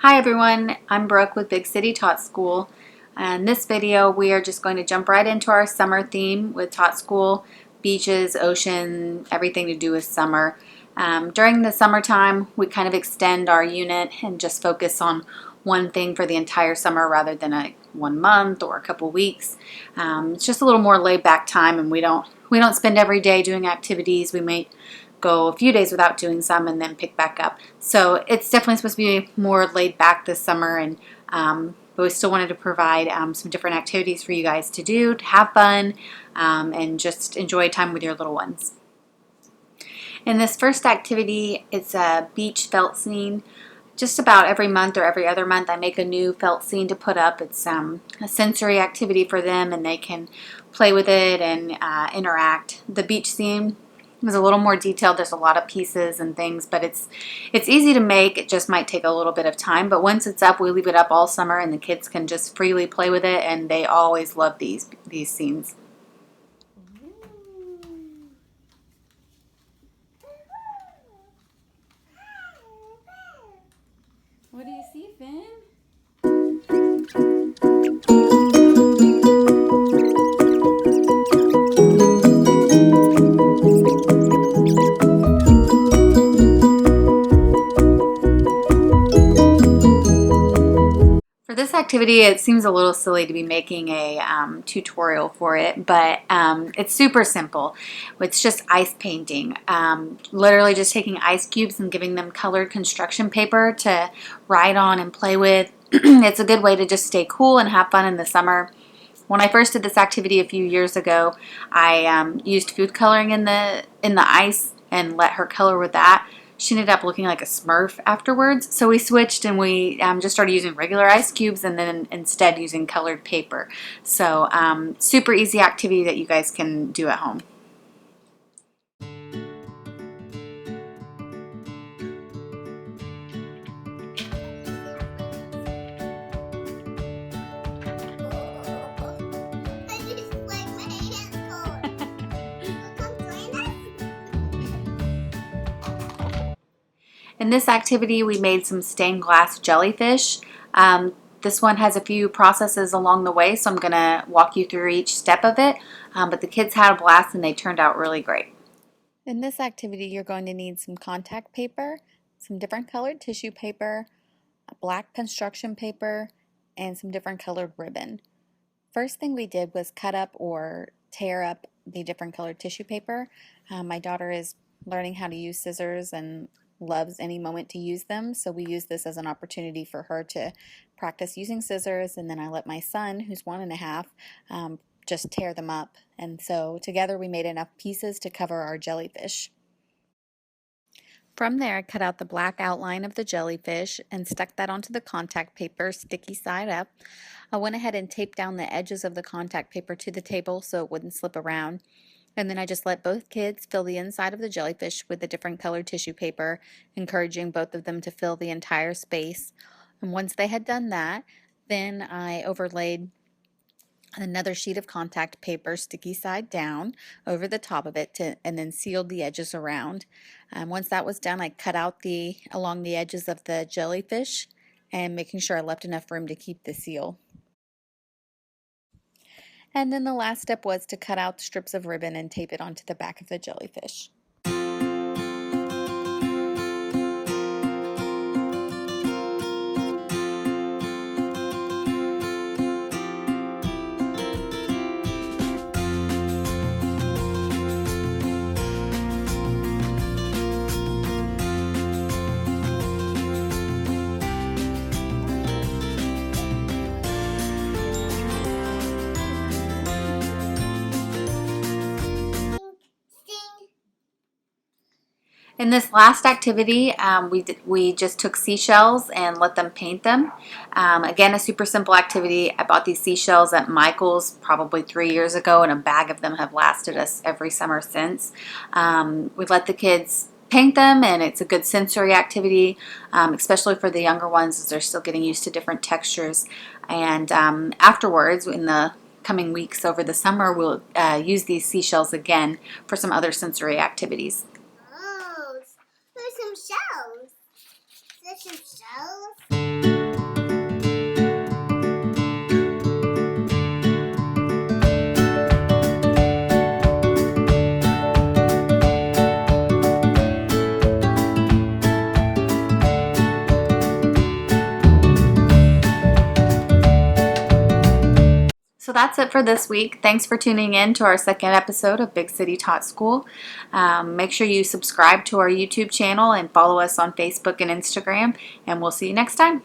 Hi everyone, I'm Brooke with Big City Tot School. And in this video we are just going to jump right into our summer theme with Tot School, beaches, ocean, everything to do with summer. During the summertime we kind of extend our unit and just focus on one thing for the entire summer rather than a 1 month or a couple weeks. It's just a little more laid back time, and we don't spend every day doing activities. We may go a few days without doing some and then pick back up. So it's definitely supposed to be more laid back this summer, and but we still wanted to provide some different activities for you guys to do, to have fun, and just enjoy time with your little ones. In this first activity, it's a beach felt scene. Just about every month or every other month I make a new felt scene to put up. It's a sensory activity for them, and they can play with it and interact. The beach scene is a little more detailed. There's a lot of pieces and things, but it's easy to make. It just might take a little bit of time, but once it's up, we leave it up all summer and the kids can just freely play with it, and they always love these scenes. What do you see, Finn? For this activity, it seems a little silly to be making a tutorial for it, but it's super simple. It's just ice painting. Literally just taking ice cubes and giving them colored construction paper to write on and play with. It's a good way to just stay cool and have fun in the summer. When I first did this activity a few years ago, I used food coloring in the ice and let her color with that. She ended up looking like a Smurf afterwards, so we switched and we just started using regular ice cubes and then instead using colored paper. So super easy activity that you guys can do at home. In this activity, we made some stained glass jellyfish. This one has a few processes along the way, so I'm going to walk you through each step of it. But the kids had a blast and they turned out really great. In this activity, you're going to need some contact paper, some different colored tissue paper, a black construction paper, and some different colored ribbon. First thing we did was cut up or tear up the different colored tissue paper. My daughter is learning how to use scissors and loves any moment to use them, so we use this as an opportunity for her to practice using scissors, and then I let my son, who's 1.5, just tear them up, and so together we made enough pieces to cover our jellyfish. From there, I cut out the black outline of the jellyfish and stuck that onto the contact paper, sticky side up. I went ahead and taped down the edges of the contact paper to the table so it wouldn't slip around. And then I just let both kids fill the inside of the jellyfish with the different colored tissue paper, encouraging both of them to fill the entire space. And once they had done that, then I overlaid another sheet of contact paper, sticky side down, over the top of it and then sealed the edges around. Once that was done, I cut out along the edges of the jellyfish and making sure I left enough room to keep the seal. And then the last step was to cut out strips of ribbon and tape it onto the back of the jellyfish. In this last activity, we just took seashells and let them paint them. Again, a super simple activity. I bought these seashells at Michael's probably 3 years ago, and a bag of them have lasted us every summer since. We let the kids paint them, and it's a good sensory activity, especially for the younger ones as they're still getting used to different textures. And afterwards, in the coming weeks over the summer, we'll use these seashells again for some other sensory activities. Oh, there's some shells. There's some shells. that's it for this week. Thanks for tuning in to our second episode of Big City Tot School. Make sure you subscribe to our YouTube channel and follow us on Facebook and Instagram, and we'll see you next time.